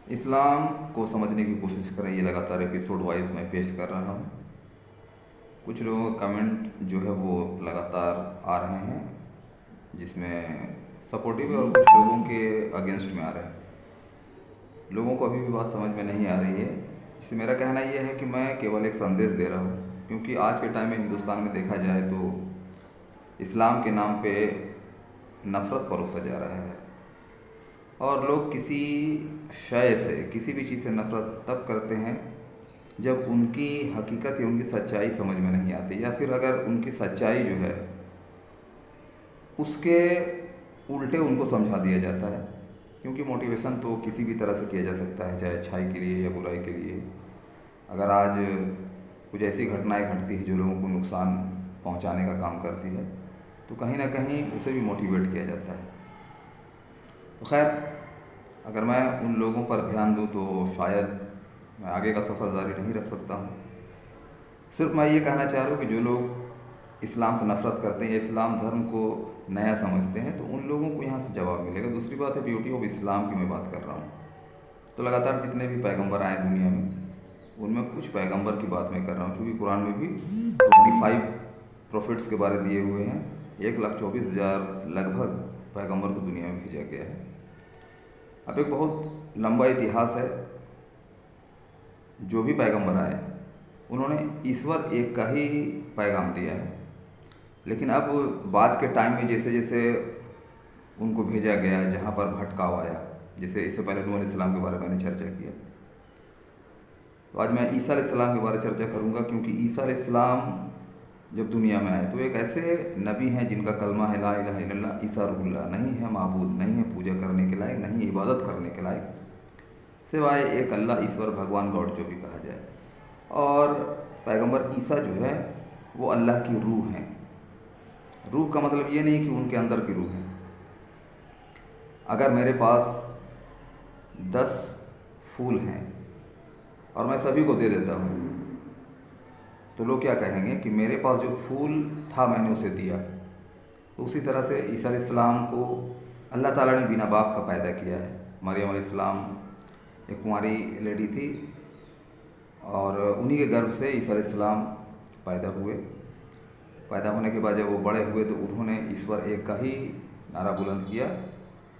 इस्लाम को समझने की कोशिश करें, ये लगातार एपिसोड वाइज मैं पेश कर रहा हूँ। कुछ लोगों का कमेंट जो है वो लगातार आ रहे हैं, जिसमें सपोर्टिव है और कुछ लोगों के अगेंस्ट में आ रहे हैं। लोगों को अभी भी बात समझ में नहीं आ रही है। इससे मेरा कहना यह है कि मैं केवल एक संदेश दे रहा हूँ, क्योंकि आज के टाइम में हिंदुस्तान में देखा जाए तो इस्लाम के नाम पे नफ़रत परोसा जा रहा है और लोग किसी शय से, किसी भी चीज़ से नफ़रत तब करते हैं जब उनकी हकीकत या उनकी सच्चाई समझ में नहीं आती, या फिर अगर उनकी सच्चाई जो है उसके उल्टे उनको समझा दिया जाता है। क्योंकि मोटिवेशन तो किसी भी तरह से किया जा सकता है, चाहे अच्छाई के लिए या बुराई के लिए। अगर आज कुछ ऐसी घटनाएं घटती हैं जो लोगों को नुकसान पहुंचाने का काम करती है, तो कहीं ना कहीं उसे भी मोटिवेट किया जाता है। तो खैर, अगर मैं उन लोगों पर ध्यान दूं तो शायद मैं आगे का सफ़र जारी नहीं रख सकता हूं। सिर्फ मैं ये कहना चाह रहा हूँ कि जो लोग इस्लाम से नफ़रत करते हैं या इस्लाम धर्म को नया समझते हैं, तो उन लोगों को यहाँ से जवाब मिलेगा। दूसरी बात है ब्यूटी ऑफ इस्लाम की मैं बात कर रहा हूँ। तो लगातार जितने भी पैगंबर आए दुनिया में, उनमें कुछ पैगंबर की बात मैं कर रहा हूँ, चूँकि कुरान में भी 25 प्रॉफिट्स के बारे दिए हुए हैं। 1,24,000 लगभग पैगंबर को दुनिया में भेजा गया है। अब एक बहुत लंबा इतिहास है। जो भी पैगंबर आए उन्होंने ईश्वर एक का ही पैगाम दिया है, लेकिन अब बाद के टाइम में जैसे जैसे उनको भेजा गया, जहाँ पर भटकाव आया, जैसे इससे पहले नूह अलैहिस्सलाम के बारे में मैंने चर्चा किया, तो आज मैं ईसा अलैहिस्सलाम के बारे में चर्चा करूँगा। क्योंकि ईसा अलैहिस्सलाम जब दुनिया में आए तो एक ऐसे नबी हैं जिनका कलमा है ला इलाहा इल्लल्लाह, ईसा रूहुल्लाह, नहीं है माबूद, नहीं है पूजा करने के लायक, नहीं है इबादत करने के लायक, सिवाय एक अल्लाह, ईश्वर, भगवान, गॉड जो भी कहा जाए। और पैगंबर ईसा जो है वो अल्लाह की रूह हैं। रूह का मतलब ये नहीं कि उनके अंदर की रूह है। अगर मेरे पास 10 फूल हैं और मैं सभी को दे देता हूँ, तो लोग क्या कहेंगे कि मेरे पास जो फूल था मैंने उसे दिया। तो उसी तरह से ईसा अलैहिस्सलाम को अल्लाह ताला ने बिना बाप का पैदा किया है। मरियम अलैहिस्सलाम एक कुंवारी लेडी थी और उन्हीं के गर्भ से ईसा अलैहिस्सलाम पैदा हुए। पैदा होने के बाद जब वो बड़े हुए तो उन्होंने ईश्वर एक का ही नारा बुलंद किया,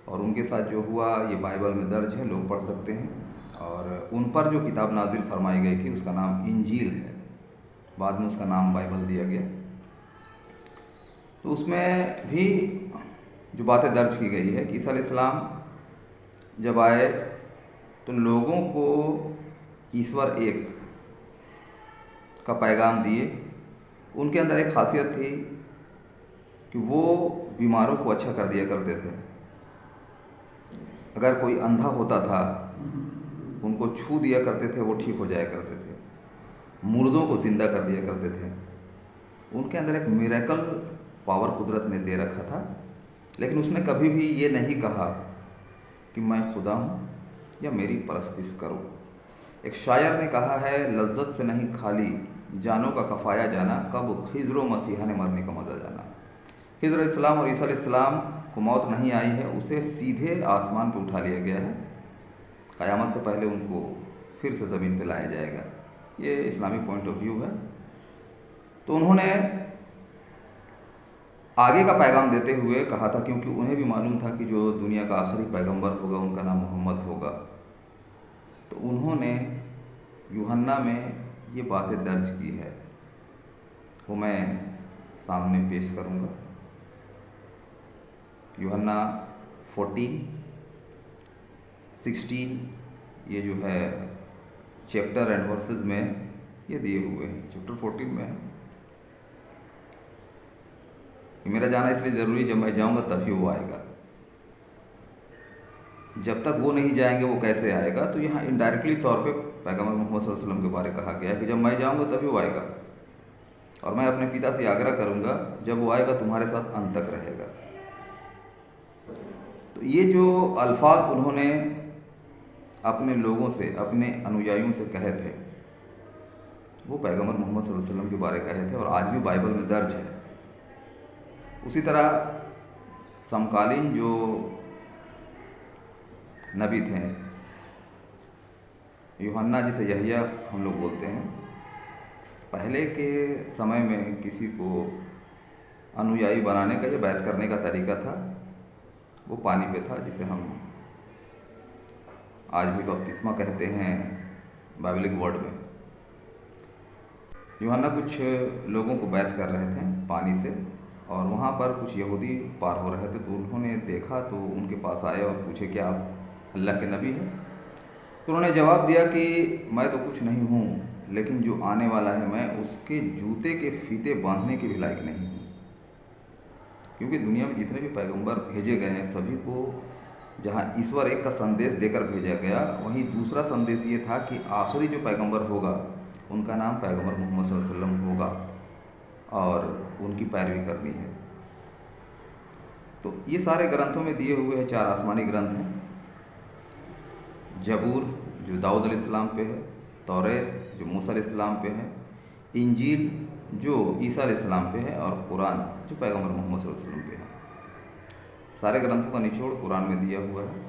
और उनके साथ जो हुआ ये बाइबल में दर्ज है, लोग पढ़ सकते हैं। और उन पर जो किताब नाजिल फरमाई गई थी उसका नाम इंजील है, बाद में उसका नाम बाइबल दिया गया। तो उसमें भी जो बातें दर्ज की गई है कि ईसा अलैहिस्सलाम जब आए तो लोगों को ईश्वर एक का पैगाम दिए। उनके अंदर एक खासियत थी कि वो बीमारों को अच्छा कर दिया करते थे। अगर कोई अंधा होता था उनको छू दिया करते थे, वो ठीक हो जाया करते थे। मुर्दों को ज़िंदा कर दिया करते थे। उनके अंदर एक मिरेकल पावर कुदरत ने दे रखा था। लेकिन उसने कभी भी ये नहीं कहा कि मैं खुदा हूँ या मेरी परस्तिश करो। एक शायर ने कहा है, लज्जत से नहीं खाली जानों का कफ़ाया जाना, कब खिज़्र मसीहा ने मरने का मज़ा जाना। खिज़्र अलैहिस्सलाम और ईसा अलैहिस्सलाम को मौत नहीं आई है, उसे सीधे आसमान पर उठा लिया गया है। क़यामत से पहले उनको फिर से ज़मीन पर लाया जाएगा। ये इस्लामिक पॉइंट ऑफ व्यू है। तो उन्होंने आगे का पैगाम देते हुए कहा था, क्योंकि उन्हें भी मालूम था कि जो दुनिया का आखिरी पैगंबर होगा उनका नाम मोहम्मद होगा। तो उन्होंने यूहन्ना में ये बातें दर्ज की है, वो मैं सामने पेश करूँगा। यूहन्ना 14, 16 ये जो है चैप्टर एंड वर्सेस में ये दिए हुए हैं। चैप्टर 14 में है कि मेरा जाना इसलिए ज़रूरी, जब मैं जाऊँगा तभी वो आएगा। जब तक वो नहीं जाएंगे वो कैसे आएगा? तो यहाँ इनडायरेक्टली तौर पे पैगंबर मोहम्मद सल्लल्लाहु अलैहि वसल्लम के बारे कहा गया है कि जब मैं जाऊँगा तभी वो आएगा, और मैं अपने पिता से आग्रह करूँगा जब वो आएगा तुम्हारे साथ अंत तक रहेगा। तो ये जो अल्फाज उन्होंने अपने लोगों से, अपने अनुयायियों से कहे थे, वो पैगंबर मोहम्मद सल्लल्लाहु अलैहि वसल्लम के बारे कहे थे और आज भी बाइबल में दर्ज है। उसी तरह समकालीन जो नबी थे यूहन्ना जिसे यहया हम लोग बोलते हैं, पहले के समय में किसी को अनुयायी बनाने का या बैत करने का तरीका था वो पानी पे था, जिसे हम आज भी बपतिस्मा कहते हैं बाइबलिक वर्ड में। यूहन्ना कुछ लोगों को बैत कर रहे थे पानी से, और वहाँ पर कुछ यहूदी पार हो रहे थे, तो उन्होंने देखा तो उनके पास आए और पूछे क्या आप अल्लाह के नबी हैं? तो उन्होंने जवाब दिया कि मैं तो कुछ नहीं हूँ, लेकिन जो आने वाला है मैं उसके जूते के फीते बांधने के भी लायक नहीं हूँ। क्योंकि दुनिया में जितने भी पैगंबर भेजे गए हैं सभी को जहाँ ईश्वर एक का संदेश देकर भेजा गया, वहीं दूसरा संदेश ये था कि आखिरी जो पैगंबर होगा उनका नाम पैगंबर मोहम्मद सल्लल्लाहु अलैहि वसल्लम होगा और उनकी पैरवी करनी है। तो ये सारे ग्रंथों में दिए हुए हैं, 4 आसमानी ग्रंथ हैं। जबूर जो दाऊद अलैहिस्सलाम पे है, तौरेत जो मूसा अलैहिस्सलाम पे है, इंजील जो ईसा अलैहिस्सलाम पे है, और कुरान जो पैगंबर मोहम्मद सल्लल्लाहु अलैहि वसल्लम पे है। सारे ग्रंथों का निचोड़ कुरान में दिया हुआ है।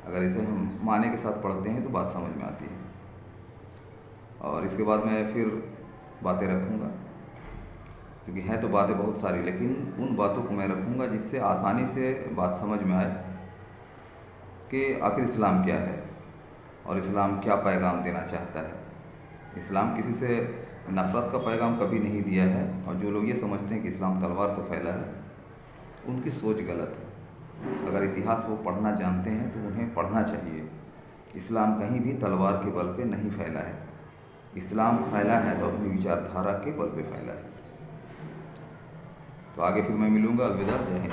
अगर इसे हम माने के साथ पढ़ते हैं तो बात समझ में आती है। और इसके बाद मैं फिर बातें रखूँगा, क्योंकि हैं तो बातें बहुत सारी, लेकिन उन बातों को मैं रखूँगा जिससे आसानी से बात समझ में आए कि आखिर इस्लाम क्या है और इस्लाम क्या पैगाम देना चाहता है। इस्लाम किसी से नफ़रत का पैगाम कभी नहीं दिया है, और जो लोग ये समझते हैं कि इस्लाम तलवार से फैला है उनकी सोच गलत है। अगर इतिहास वो पढ़ना जानते हैं तो उन्हें पढ़ना चाहिए। इस्लाम कहीं भी तलवार के बल पे नहीं फैला है। इस्लाम फैला है तो अपनी विचारधारा के बल पे फैला है। तो आगे फिर मैं मिलूँगा। अलविदा, जय हिंद।